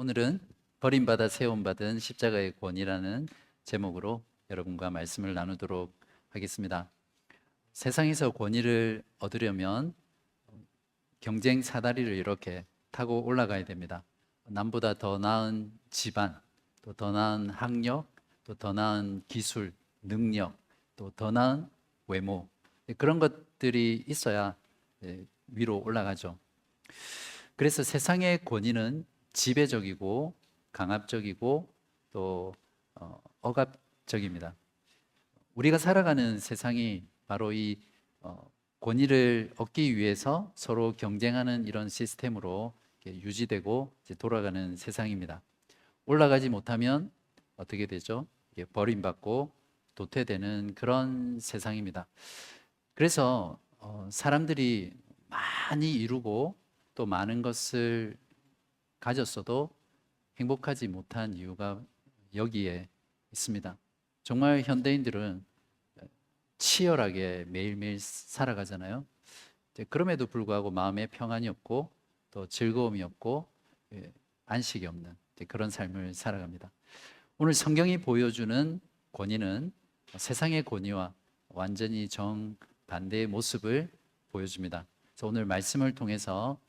오늘은 버림받아 세움받은 십자가의 권위라는 제목으로 여러분과 말씀을 나누도록 하겠습니다. 세상에서 권위를 얻으려면 경쟁 사다리를 이렇게 타고 올라가야 됩니다. 남보다 더 나은 집안, 또 더 나은 학력, 또 더 나은 기술, 능력, 또 더 나은 외모, 그런 것들이 있어야 위로 올라가죠. 그래서 세상의 권위는 지배적이고 강압적이고 또 억압적입니다. 우리가 살아가는 세상이 바로 이 권위를 얻기 위해서 서로 경쟁하는 이런 시스템으로 이렇게 유지되고 이제 돌아가는 세상입니다. 올라가지 못하면 어떻게 되죠? 이게 버림받고 도태되는 그런 세상입니다. 그래서 사람들이 많이 이루고 또 많은 것을 가졌어도 행복하지 못한 이유가 여기에 있습니다. 정말 현대인들은 치열하게 매일매일 살아가잖아요. 그럼에도 불구하고 마음에 평안이 없고 또 즐거움이 없고 안식이 없는 그런 삶을 살아갑니다. 오늘 성경이 보여주는 권위는 세상의 권위와 완전히 정반대의 모습을 보여줍니다. 그래서 오늘 말씀을 통해서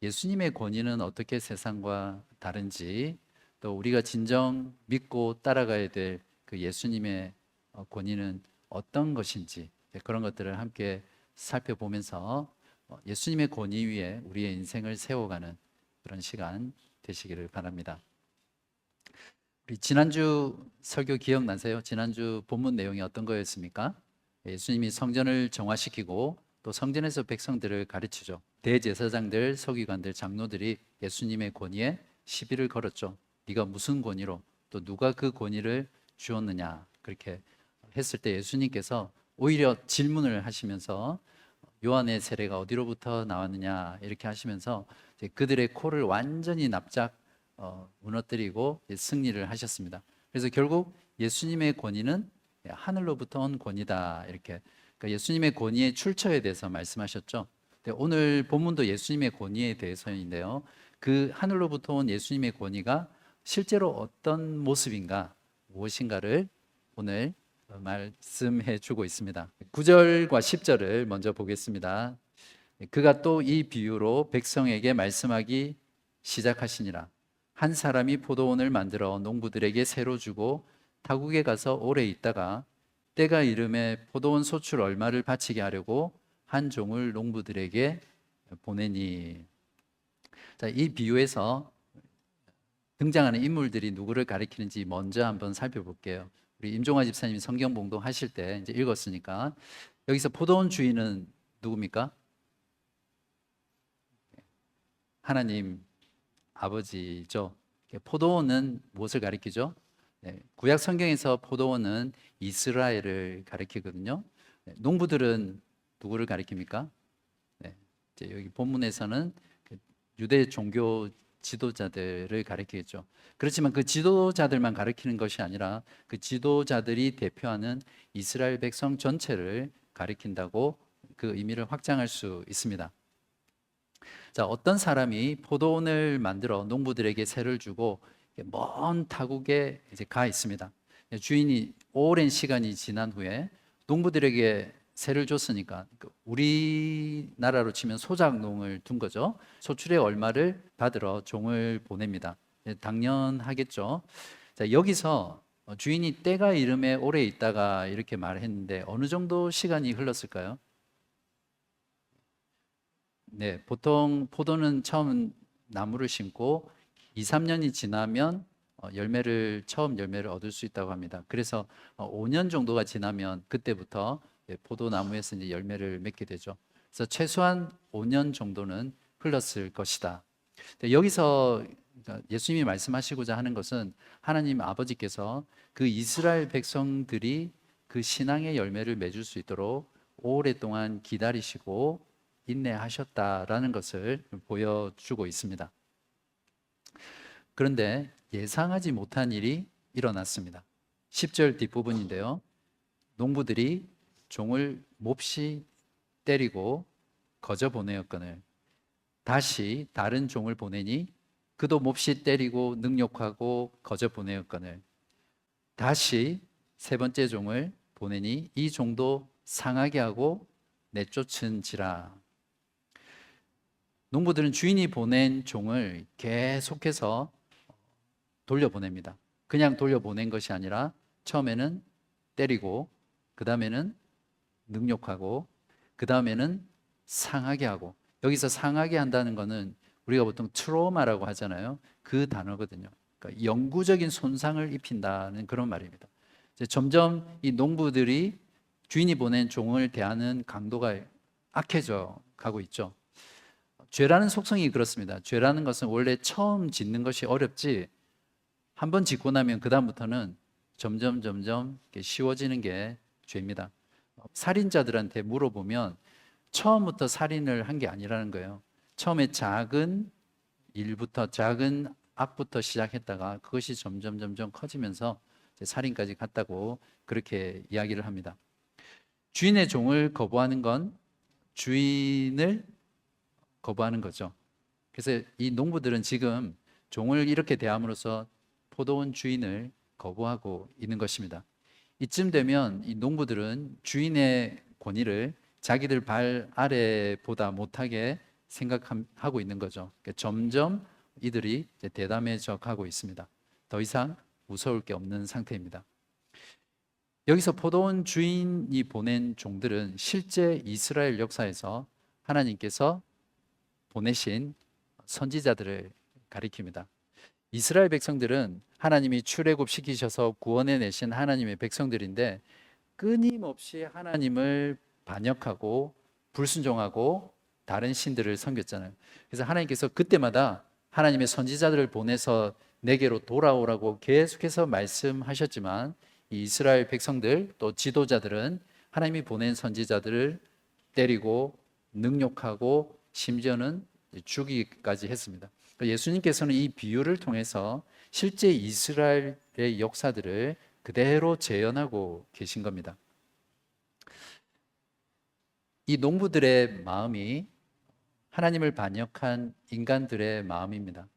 예수님의 권위는 어떻게 세상과 다른지, 또 우리가 진정 믿고 따라가야 될 그 예수님의 권위는 어떤 것인지, 그런 것들을 함께 살펴보면서 예수님의 권위 위에 우리의 인생을 세워가는 그런 시간 되시기를 바랍니다. 우리 지난주 설교 기억나세요? 지난주 본문 내용이 어떤 거였습니까? 예수님이 성전을 정화시키고 또 성전에서 백성들을 가르치죠. 대제사장들, 서기관들, 장로들이 예수님의 권위에 시비를 걸었죠. 네가 무슨 권위로, 또 누가 그 권위를 주었느냐, 그렇게 했을 때 예수님께서 오히려 질문을 하시면서 요한의 세례가 어디로부터 나왔느냐 이렇게 하시면서 그들의 코를 완전히 납작 무너뜨리고 승리를 하셨습니다. 그래서 결국 예수님의 권위는 하늘로부터 온 권위다, 이렇게 그러니까 예수님의 권위의 출처에 대해서 말씀하셨죠. 오늘 본문도 예수님의 권위에 대해서인데요, 그 하늘로부터 온 예수님의 권위가 실제로 어떤 모습인가, 무엇인가를 오늘 말씀해 주고 있습니다. 9절과 10절을 먼저 보겠습니다. 그가 또 이 비유로 백성에게 말씀하기 시작하시니라. 한 사람이 포도원을 만들어 농부들에게 새로 주고 타국에 가서 오래 있다가 때가 이름에 포도원 소출 얼마를 바치게 하려고 한 종을 농부들에게 보내니. 자, 이 비유에서 등장하는 인물들이 누구를 가리키는지 먼저 한번 살펴볼게요. 우리 임종화 집사님이 성경 봉독하실 때 이제 읽었으니까, 여기서 포도원 주인은 누굽니까? 하나님 아버지죠. 포도원은 무엇을 가리키죠? 구약 성경에서 포도원은 이스라엘을 가리키거든요. 농부들은 누구를 가리킵니까? 이제 여기 본문에서는 유대 종교 지도자들을 가리키겠죠. 그렇지만 그 지도자들만 가리키는 것이 아니라 그 지도자들이 대표하는 이스라엘 백성 전체를 가리킨다고 그 의미를 확장할 수 있습니다. 자, 어떤 사람이 포도원을 만들어 농부들에게 세를 주고 먼 타국에 이제 가 있습니다. 주인이 오랜 시간이 지난 후에 농부들에게 세를 줬으니까 우리나라로 치면 소작농을 둔 거죠. 소출의 얼마를 받으러 종을 보냅니다. 당연하겠죠. 자, 여기서 주인이 때가 이름에 오래 있다가 이렇게 말했는데 어느 정도 시간이 흘렀을까요? 네, 보통 포도는 처음 나무를 심고 2, 3년이 지나면 처음 열매를 얻을 수 있다고 합니다. 그래서 5년 정도가 지나면 그때부터 포도나무에서 이제 열매를 맺게 되죠. 그래서 최소한 5년 정도는 흘렀을 것이다. 여기서 예수님이 말씀하시고자 하는 것은 하나님 아버지께서 그 이스라엘 백성들이 그 신앙의 열매를 맺을 수 있도록 오랫동안 기다리시고 인내하셨다라는 것을 보여주고 있습니다. 그런데 예상하지 못한 일이 일어났습니다. 10절 뒷부분인데요, 농부들이 종을 몹시 때리고 거저 보내었거늘 다시 다른 종을 보내니 그도 몹시 때리고 능욕하고 거저 보내었거늘 다시 세 번째 종을 보내니 이 종도 상하게 하고 내쫓은지라. 농부들은 주인이 보낸 종을 계속해서 돌려보냅니다. 그냥 돌려보낸 것이 아니라 처음에는 때리고, 그 다음에는 능욕하고, 그 다음에는 상하게 하고. 여기서 상하게 한다는 것은 우리가 보통 트로마라고 하잖아요. 그 단어거든요. 그러니까 영구적인 손상을 입힌다는 그런 말입니다. 이제 점점 이 농부들이 주인이 보낸 종을 대하는 강도가 악해져 가고 있죠. 죄라는 속성이 그렇습니다. 죄라는 것은 원래 처음 짓는 것이 어렵지, 한번 짓고 나면 그 다음부터는 점점 이렇게 쉬워지는 게 죄입니다. 살인자들한테 물어보면 처음부터 살인을 한 게 아니라는 거예요. 처음에 작은 일부터, 작은 악부터 시작했다가 그것이 점점 커지면서 살인까지 갔다고 그렇게 이야기를 합니다. 주인의 종을 거부하는 건 주인을 거부하는 거죠. 그래서 이 농부들은 지금 종을 이렇게 대함으로써 포도원 주인을 거부하고 있는 것입니다. 이쯤 되면 이 농부들은 주인의 권위를 자기들 발 아래보다 못하게 생각하고 있는 거죠. 그러니까 점점 이들이 대담해져 가고 있습니다. 더 이상 무서울 게 없는 상태입니다. 여기서 포도원 주인이 보낸 종들은 실제 이스라엘 역사에서 하나님께서 보내신 선지자들을 가리킵니다. 이스라엘 백성들은 하나님이 출애굽시키셔서 구원해 내신 하나님의 백성들인데 끊임없이 하나님을 반역하고 불순종하고 다른 신들을 섬겼잖아요. 그래서 하나님께서 그때마다 하나님의 선지자들을 보내서 내게로 돌아오라고 계속해서 말씀하셨지만 이 이스라엘 백성들 또 지도자들은 하나님이 보낸 선지자들을 때리고 능욕하고 심지어는 죽이기까지 했습니다. 예수님께서는 이 비유를 통해서 실제 이스라엘의 역사들을 그대로 재현하고 계신 겁니다. 이 농부들의 마음이 하나님을 반역한 인간들의 마음입니다.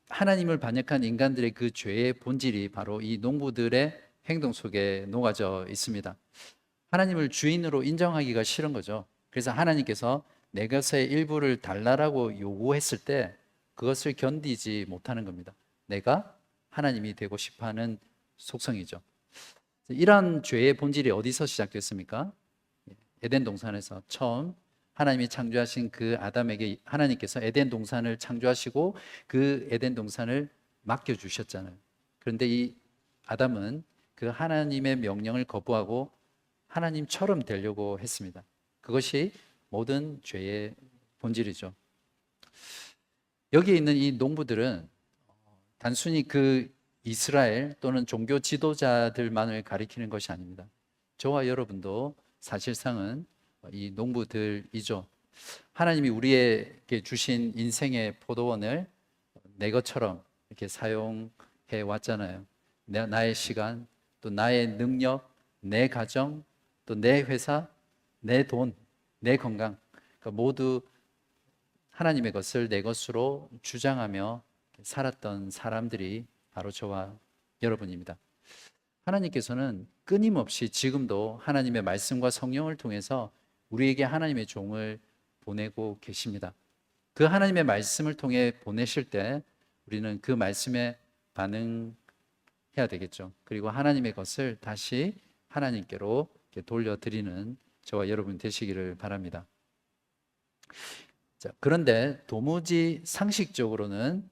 하나님을 반역한 인간들의 그 죄의 본질이 바로 이 농부들의 행동 속에 녹아져 있습니다. 하나님을 주인으로 인정하기가 싫은 거죠. 그래서 하나님께서 내 것의 일부를 달라라고 요구했을 때 그것을 견디지 못하는 겁니다. 내가 하나님이 되고 싶어하는 속성이죠. 이러한 죄의 본질이 어디서 시작됐습니까? 에덴 동산에서 처음 하나님이 창조하신 그 아담에게 하나님께서 에덴 동산을 창조하시고 그 에덴 동산을 맡겨주셨잖아요. 그런데 이 아담은 그 하나님의 명령을 거부하고 하나님처럼 되려고 했습니다. 그것이 모든 죄의 본질이죠. 여기에 있는 이 농부들은 단순히 그 이스라엘 또는 종교 지도자들만을 가리키는 것이 아닙니다. 저와 여러분도 사실상은 이 농부들이죠. 하나님이 우리에게 주신 인생의 포도원을 내 것처럼 이렇게 사용해 왔잖아요. 나의 시간, 또 나의 능력, 내 가정, 또 내 회사, 내 돈, 내 건강, 그러니까 모두 하나님의 것을 내 것으로 주장하며 살았던 사람들이 바로 저와 여러분입니다. 하나님께서는 끊임없이 지금도 하나님의 말씀과 성령을 통해서 우리에게 하나님의 종을 보내고 계십니다. 그 하나님의 말씀을 통해 보내실 때 우리는 그 말씀에 반응해야 되겠죠. 그리고 하나님의 것을 다시 하나님께로 돌려드리는 저와 여러분 되시기를 바랍니다. 자, 그런데 도무지 상식적으로는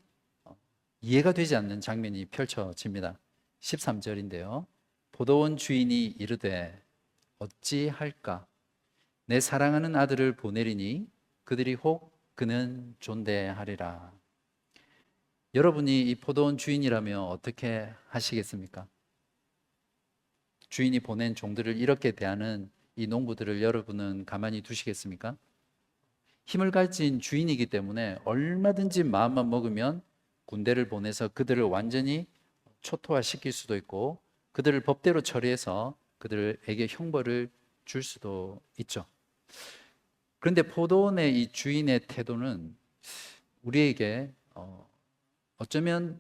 이해가 되지 않는 장면이 펼쳐집니다. 13절인데요. 포도원 주인이 이르되 어찌할까? 내 사랑하는 아들을 보내리니 그들이 혹 그는 존대하리라. 여러분이 이 포도원 주인이라면 어떻게 하시겠습니까? 주인이 보낸 종들을 이렇게 대하는 이 농부들을 여러분은 가만히 두시겠습니까? 힘을 가진 주인이기 때문에 얼마든지 마음만 먹으면 군대를 보내서 그들을 완전히 초토화시킬 수도 있고 그들을 법대로 처리해서 그들에게 형벌을 줄 수도 있죠. 그런데 포도원의 이 주인의 태도는 우리에게 어쩌면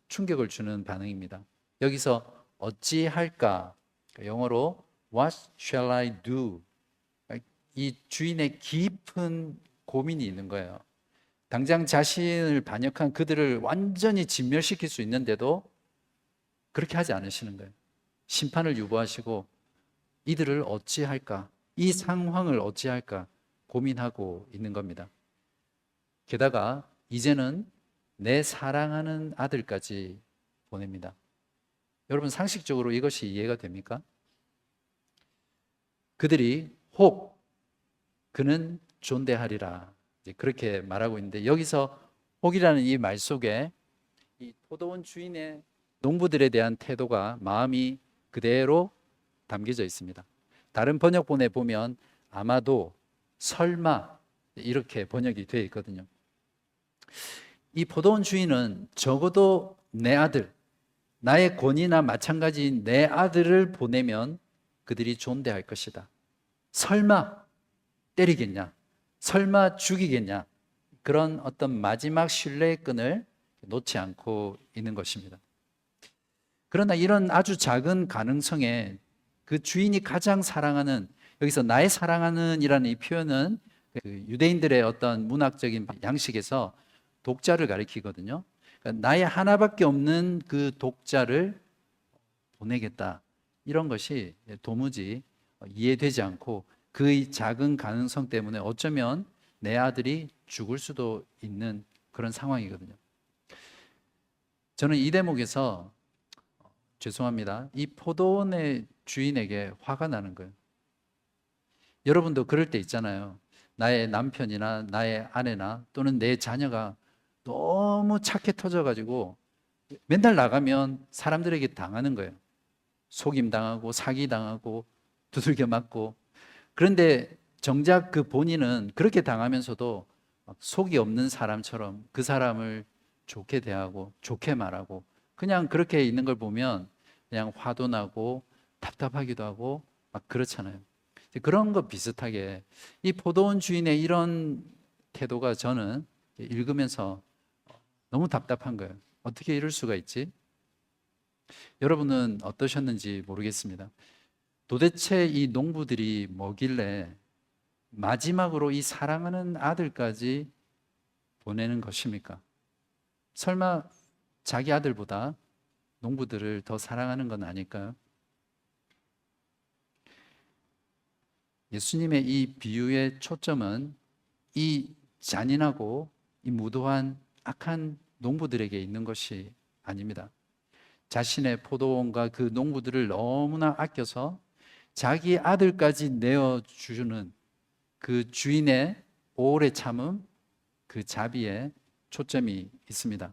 충격을 주는 반응입니다. 여기서 어찌할까? 영어로 What shall I do? 이 주인의 깊은 고민이 있는 거예요. 당장 자신을 반역한 그들을 완전히 진멸시킬 수 있는데도 그렇게 하지 않으시는 거예요. 심판을 유보하시고 이들을 어찌할까? 이 상황을 어찌할까? 고민하고 있는 겁니다. 게다가 이제는 내 사랑하는 아들까지 보냅니다. 여러분 상식적으로 이것이 이해가 됩니까? 그들이 혹 그는 존대하리라 그렇게 말하고 있는데 여기서 혹이라는 이 말 속에 이 포도원 주인의 농부들에 대한 태도가 마음이 그대로 담겨져 있습니다. 다른 번역본에 보면 아마도 설마 이렇게 번역이 되어 있거든요. 이 포도원 주인은 적어도 내 아들, 나의 권위나 마찬가지인 내 아들을 보내면 그들이 존대할 것이다. 설마 때리겠냐? 설마 죽이겠냐? 그런 어떤 마지막 신뢰의 끈을 놓지 않고 있는 것입니다. 그러나 이런 아주 작은 가능성에 그 주인이 가장 사랑하는, 여기서 나의 사랑하는 이라는 이 표현은 그 유대인들의 어떤 문학적인 양식에서 독자를 가리키거든요. 그러니까 나의 하나밖에 없는 그 독자를 보내겠다. 이런 것이 도무지 이해되지 않고 그 작은 가능성 때문에 어쩌면 내 아들이 죽을 수도 있는 그런 상황이거든요. 저는 이 대목에서 죄송합니다. 이 포도원의 주인에게 화가 나는 거예요. 여러분도 그럴 때 있잖아요. 나의 남편이나 나의 아내나 또는 내 자녀가 너무 착해 터져가지고 맨날 나가면 사람들에게 당하는 거예요. 속임 당하고 사기 당하고 두들겨 맞고. 그런데 정작 그 본인은 그렇게 당하면서도 속이 없는 사람처럼 그 사람을 좋게 대하고 좋게 말하고 그냥 그렇게 있는 걸 보면 그냥 화도 나고 답답하기도 하고 막 그렇잖아요. 그런 거 비슷하게 이 포도원 주인의 이런 태도가 저는 읽으면서 너무 답답한 거예요. 어떻게 이럴 수가 있지? 여러분은 어떠셨는지 모르겠습니다. 도대체 이 농부들이 뭐길래 마지막으로 이 사랑하는 아들까지 보내는 것입니까? 설마 자기 아들보다 농부들을 더 사랑하는 건 아닐까요? 예수님의 이 비유의 초점은 이 잔인하고 이 무도한 악한 농부들에게 있는 것이 아닙니다. 자신의 포도원과 그 농부들을 너무나 아껴서 자기 아들까지 내어주는 그 주인의 오래 참음, 그 자비에 초점이 있습니다.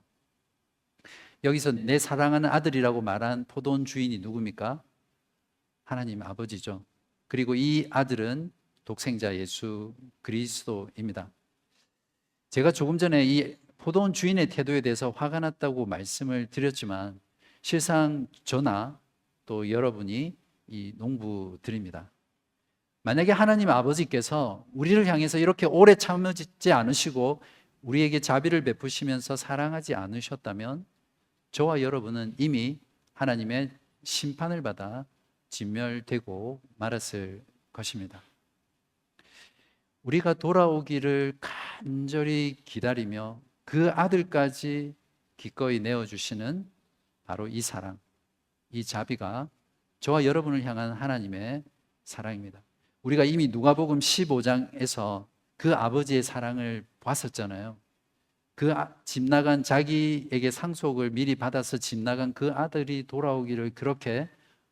여기서 내 사랑하는 아들이라고 말한 포도원 주인이 누굽니까? 하나님 아버지죠. 그리고 이 아들은 독생자 예수 그리스도입니다. 제가 조금 전에 이 포도원 주인의 태도에 대해서 화가 났다고 말씀을 드렸지만 실상 저나 또 여러분이 이 농부들입니다. 만약에 하나님 아버지께서 우리를 향해서 이렇게 오래 참으지 않으시고 우리에게 자비를 베푸시면서 사랑하지 않으셨다면 저와 여러분은 이미 하나님의 심판을 받아 진멸되고 말았을 것입니다. 우리가 돌아오기를 간절히 기다리며 그 아들까지 기꺼이 내어주시는 바로 이 사랑, 이 자비가 저와 여러분을 향한 하나님의 사랑입니다. 우리가 이미 누가복음 15장에서 그 아버지의 사랑을 봤었잖아요. 그 집 나간 자기에게 상속을 미리 받아서 집 나간 그 아들이 돌아오기를 그렇게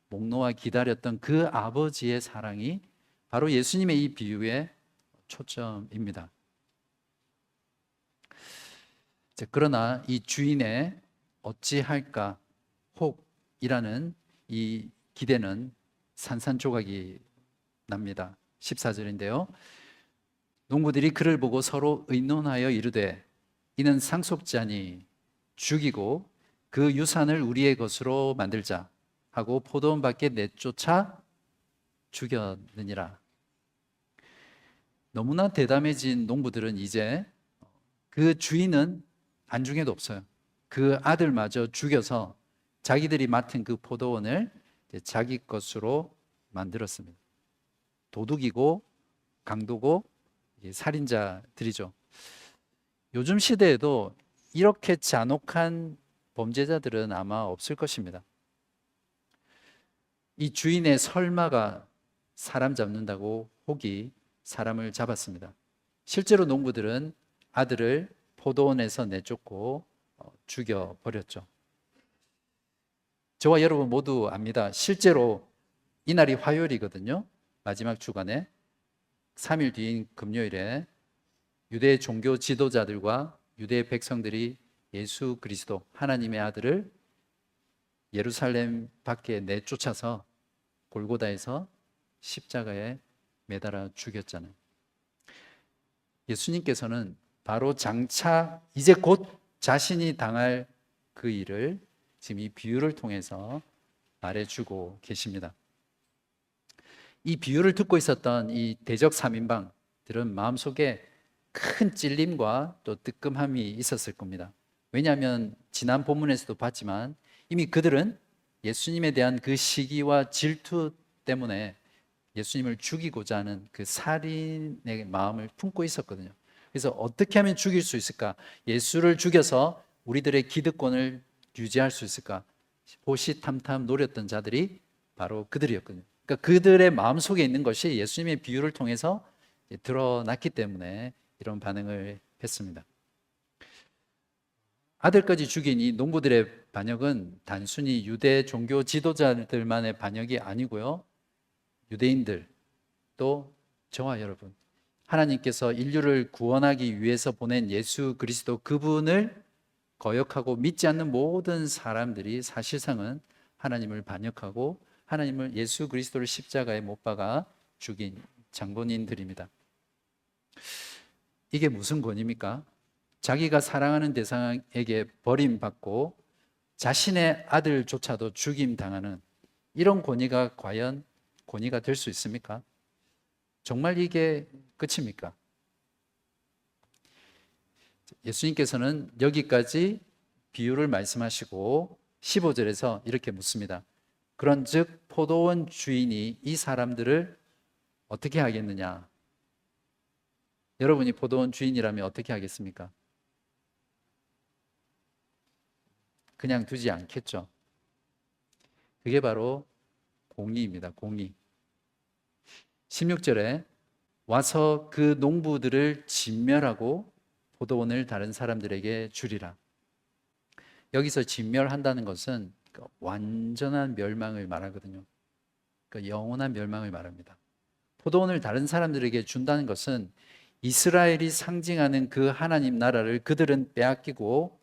목 놓아 기다렸던 그 아버지의 사랑이 바로 예수님의 이 비유의 초점입니다. 그러나 이 주인의 어찌할까 혹이라는 이 기대는 산산조각이 납니다. 14절인데요. 농부들이 그를 보고 서로 의논하여 이르되 이는 상속자니 죽이고 그 유산을 우리의 것으로 만들자 하고 포도원 밖에 내쫓아 죽였느니라. 너무나 대담해진 농부들은 이제 그 주인은 안중에도 없어요. 그 아들마저 죽여서 자기들이 맡은 그 포도원을 자기 것으로 만들었습니다. 도둑이고 강도고 살인자들이죠. 요즘 시대에도 이렇게 잔혹한 범죄자들은 아마 없을 것입니다. 이 주인의 설마가 사람 잡는다고 혹이 사람을 잡았습니다. 실제로 농부들은 아들을 포도원에서 내쫓고 죽여버렸죠. 저와 여러분 모두 압니다. 실제로 이날이 화요일이거든요. 마지막 주간에 3일 뒤인 금요일에 유대 종교 지도자들과 유대 백성들이 예수 그리스도 하나님의 아들을 예루살렘 밖에 내쫓아서 골고다에서 십자가에 매달아 죽였잖아요. 예수님께서는 바로 장차 이제 곧 자신이 당할 그 일을 지금 이 비유를 통해서 말해주고 계십니다. 이 비유를 듣고 있었던 이 대적 3인방들은 마음속에 큰 찔림과 또 뜨끔함이 있었을 겁니다. 왜냐하면 지난 본문에서도 봤지만 이미 그들은 예수님에 대한 그 시기와 질투 때문에 예수님을 죽이고자 하는 그 살인의 마음을 품고 있었거든요. 그래서 어떻게 하면 죽일 수 있을까? 예수를 죽여서 우리들의 기득권을 유지할 수 있을까? 호시탐탐 노렸던 자들이 바로 그들이었거든요. 그러니까 그들의 마음속에 있는 것이 예수님의 비유를 통해서 드러났기 때문에 이런 반응을 했습니다. 아들까지 죽인 이 농부들의 반역은 단순히 유대 종교 지도자들만의 반역이 아니고요. 유대인들 또 저와 여러분, 하나님께서 인류를 구원하기 위해서 보낸 예수 그리스도 그분을 거역하고 믿지 않는 모든 사람들이 사실상은 하나님을 반역하고 하나님을 예수 그리스도를 십자가에 못 박아 죽인 장본인들입니다. 이게 무슨 권위입니까? 자기가 사랑하는 대상에게 버림받고 자신의 아들조차도 죽임당하는 이런 권위가 과연 권위가 될 수 있습니까? 정말 이게 끝입니까? 예수님께서는 여기까지 비유를 말씀하시고 15절에서 이렇게 묻습니다. 그런즉 포도원 주인이 이 사람들을 어떻게 하겠느냐? 여러분이 포도원 주인이라면 어떻게 하겠습니까? 그냥 두지 않겠죠. 그게 바로 공의입니다. 공의. 16절에 와서 그 농부들을 진멸하고 포도원을 다른 사람들에게 주리라. 여기서 진멸한다는 것은 완전한 멸망을 말하거든요. 영원한 멸망을 말합니다. 포도원을 다른 사람들에게 준다는 것은 이스라엘이 상징하는 그 하나님 나라를 그들은 빼앗기고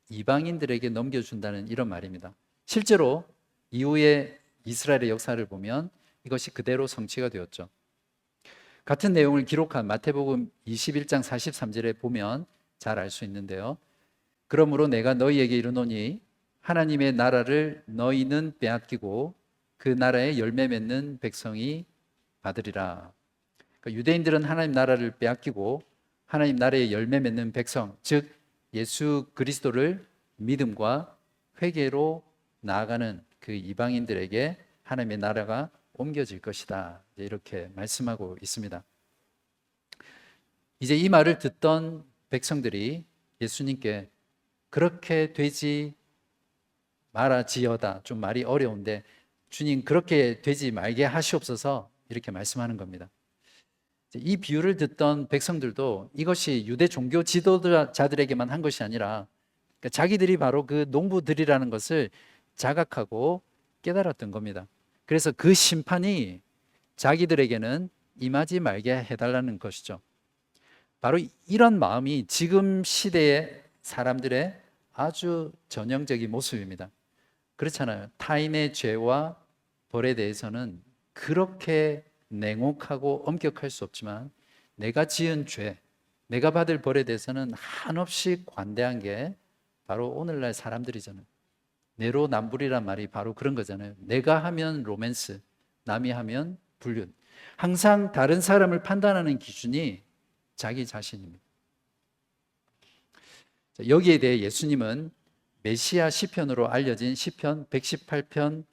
이방인들에게 넘겨준다는 이런 말입니다. 실제로 이후에 이스라엘의 역사를 보면 이것이 그대로 성취가 되었죠. 같은 내용을 기록한 마태복음 21장 43절에 보면 잘 알 수 있는데요. 그러므로 내가 너희에게 이르노니 하나님의 나라를 너희는 빼앗기고 그 나라에 열매 맺는 백성이 받으리라. 그러니까 유대인들은 하나님 나라를 빼앗기고 하나님 나라에 열매 맺는 백성, 즉 예수 그리스도를 믿음과 회개로 나아가는 그 이방인들에게 하나님의 나라가 옮겨질 것이다. 이렇게 말씀하고 있습니다. 이제 이 말을 듣던 백성들이 예수님께 그렇게 되지 말아지어다. 좀 말이 어려운데 주님 그렇게 되지 말게 하시옵소서 이렇게 말씀하는 겁니다. 이 비유를 듣던 백성들도 이것이 유대 종교 지도자들에게만 한 것이 아니라 그러니까 자기들이 바로 그 농부들이라는 것을 자각하고 깨달았던 겁니다. 그래서 그 심판이 자기들에게는 임하지 말게 해달라는 것이죠. 바로 이런 마음이 지금 시대의 사람들의 아주 전형적인 모습입니다. 그렇잖아요. 타인의 죄와 벌에 대해서는 그렇게 냉혹하고 엄격할 수 없지만 내가 지은 죄, 내가 받을 벌에 대해서는 한없이 관대한 게 바로 오늘날 사람들이잖아요. 내로남불이란 말이 바로 그런 거잖아요. 내가 하면 로맨스, 남이 하면 불륜. 항상 다른 사람을 판단하는 기준이 자기 자신입니다. 여기에 대해 예수님은 메시아 시편으로 알려진 시편 118편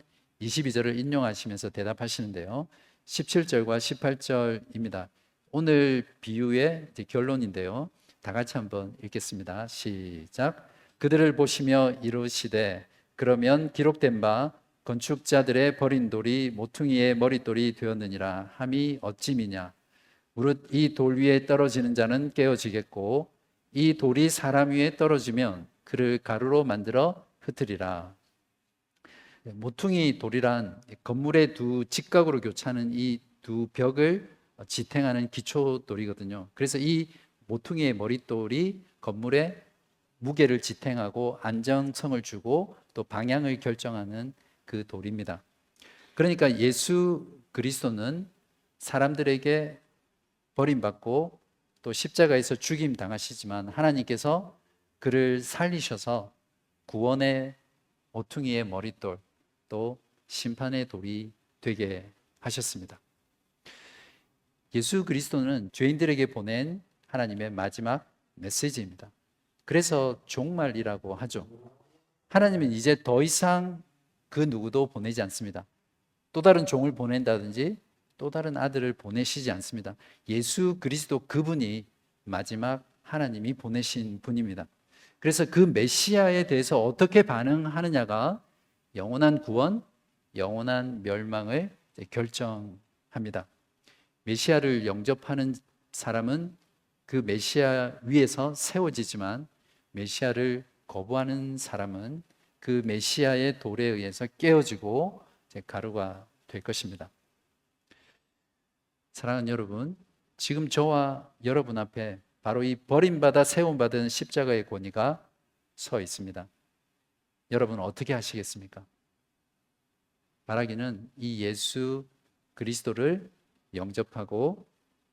22절을 인용하시면서 대답하시는데요. 17절과 18절입니다. 오늘 비유의 결론인데요. 다 같이 한번 읽겠습니다. 시작. 그들을 보시며 이르시되 그러면 기록된 바 건축자들의 버린 돌이 모퉁이의 머릿돌이 되었느니라 함이 어찌미냐. 무릇 이 돌 위에 떨어지는 자는 깨어지겠고 이 돌이 사람 위에 떨어지면 그를 가루로 만들어 흩으리라. 모퉁이 돌이란 건물의 두 직각으로 교차하는 이 두 벽을 지탱하는 기초돌이거든요. 그래서 이 모퉁이의 머릿돌이 건물의 무게를 지탱하고 안정성을 주고 또 방향을 결정하는 그 돌입니다. 그러니까 예수 그리스도는 사람들에게 버림받고 또 십자가에서 죽임 당하시지만 하나님께서 그를 살리셔서 구원의 모퉁이의 머릿돌 또 심판의 돌이 되게 하셨습니다. 예수 그리스도는 죄인들에게 보낸 하나님의 마지막 메시지입니다. 그래서 종말이라고 하죠. 하나님은 이제 더 이상 그 누구도 보내지 않습니다. 또 다른 종을 보낸다든지 또 다른 아들을 보내시지 않습니다. 예수 그리스도 그분이 마지막 하나님이 보내신 분입니다. 그래서 그 메시아에 대해서 어떻게 반응하느냐가 영원한 구원, 영원한 멸망을 결정합니다. 메시아를 영접하는 사람은 그 메시아 위에서 세워지지만 메시아를 거부하는 사람은 그 메시아의 돌에 의해서 깨어지고 가루가 될 것입니다. 사랑하는 여러분, 지금 저와 여러분 앞에 바로 이 버림받아 세움받은 십자가의 권위가 서 있습니다. 여러분 어떻게 하시겠습니까? 바라기는 이 예수 그리스도를 영접하고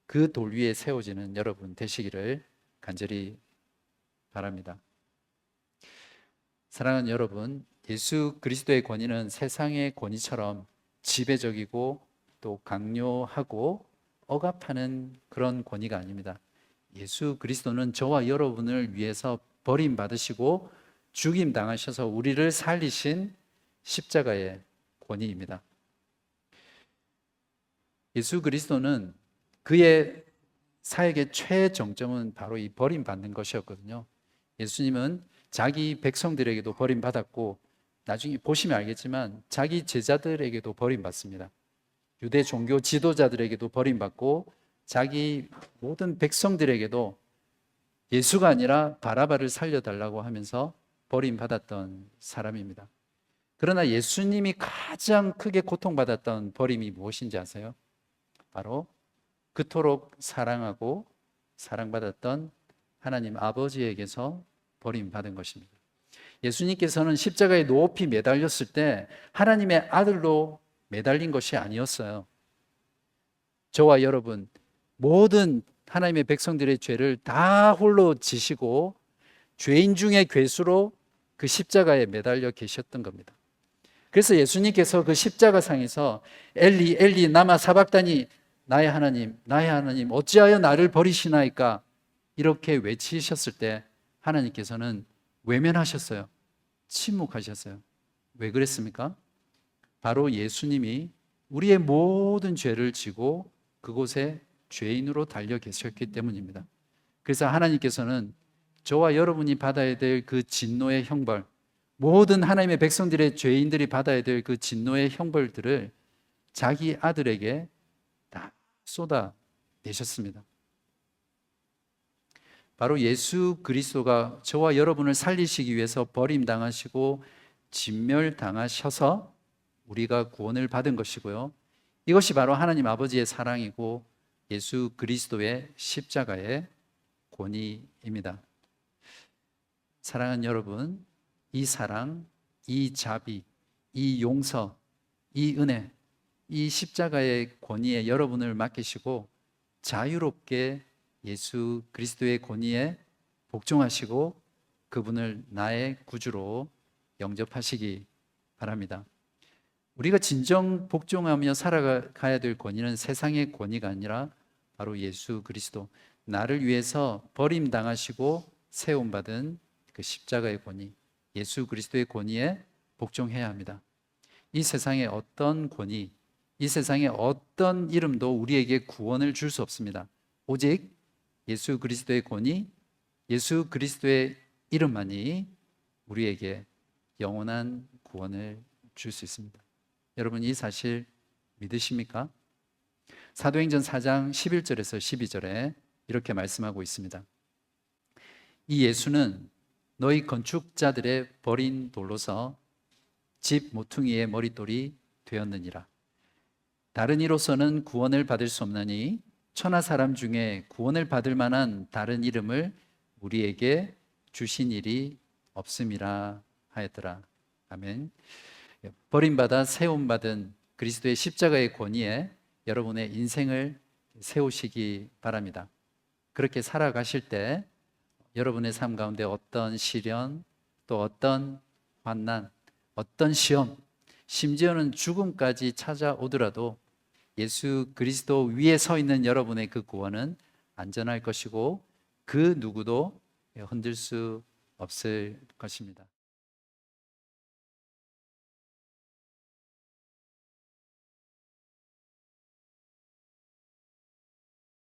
그 돌 위에 세워지는 여러분 되시기를 간절히 바랍니다. 사랑하는 여러분, 예수 그리스도의 권위는 세상의 권위처럼 지배적이고 또 강요하고 억압하는 그런 권위가 아닙니다. 예수 그리스도는 저와 여러분을 위해서 버림받으시고 죽임 당하셔서 우리를 살리신 십자가의 권위입니다. 예수 그리스도는 그의 사역의 최정점은 바로 이 버림받는 것이었거든요. 예수님은 자기 백성들에게도 버림받았고 나중에 보시면 알겠지만 자기 제자들에게도 버림받습니다. 유대 종교 지도자들에게도 버림받고 자기 모든 백성들에게도 예수가 아니라 바라바를 살려달라고 하면서 버림받았던 사람입니다. 그러나 예수님이 가장 크게 고통받았던 버림이 무엇인지 아세요? 바로 그토록 사랑하고 사랑받았던 하나님 아버지에게서 버림받은 것입니다. 예수님께서는 십자가에 높이 매달렸을 때 하나님의 아들로 매달린 것이 아니었어요. 저와 여러분 모든 하나님의 백성들의 죄를 다 홀로 지시고 죄인 중에 괴수로 그 십자가에 매달려 계셨던 겁니다. 그래서 예수님께서 그 십자가상에서 엘리 엘리 나마 사박다니 나의 하나님 어찌하여 나를 버리시나이까 이렇게 외치셨을 때 하나님께서는 외면하셨어요. 침묵하셨어요. 왜 그랬습니까? 바로 예수님이 우리의 모든 죄를 지고 그곳에 죄인으로 달려 계셨기 때문입니다. 그래서 하나님께서는 저와 여러분이 받아야 될 그 진노의 형벌, 모든 하나님의 백성들의 죄인들이 받아야 될 그 진노의 형벌들을 자기 아들에게 다 쏟아내셨습니다. 바로 예수 그리스도가 저와 여러분을 살리시기 위해서 버림당하시고 진멸당하셔서 우리가 구원을 받은 것이고요. 이것이 바로 하나님 아버지의 사랑이고 예수 그리스도의 십자가의 권위입니다. 사랑하는 여러분, 이 사랑, 이 자비, 이 용서, 이 은혜, 이 십자가의 권위에 여러분을 맡기시고 자유롭게 예수 그리스도의 권위에 복종하시고 그분을 나의 구주로 영접하시기 바랍니다. 우리가 진정 복종하며 살아가야 될 권위는 세상의 권위가 아니라 바로 예수 그리스도, 나를 위해서 버림당하시고 세움받은 그 십자가의 권위, 예수 그리스도의 권위에 복종해야 합니다. 이 세상의 어떤 권위, 이 세상의 어떤 이름도 우리에게 구원을 줄 수 없습니다. 오직 예수 그리스도의 권위, 예수 그리스도의 이름만이 우리에게 영원한 구원을 줄 수 있습니다. 여러분, 이 사실 믿으십니까? 사도행전 4장 11절에서 12절에 이렇게 말씀하고 있습니다. 이 예수는 너희 건축자들의 버린 돌로서 집 모퉁이의 머릿돌이 되었느니라. 다른 이로서는 구원을 받을 수 없나니 천하 사람 중에 구원을 받을 만한 다른 이름을 우리에게 주신 일이 없음이라 하였더라. 아멘. 버림받아 세움받은 그리스도의 십자가의 권위에 여러분의 인생을 세우시기 바랍니다. 그렇게 살아가실 때 여러분의 삶 가운데 어떤 시련, 또 어떤 환난, 어떤 시험, 심지어는 죽음까지 찾아오더라도 예수 그리스도 위에 서 있는 여러분의 그 구원은 안전할 것이고 그 누구도 흔들 수 없을 것입니다.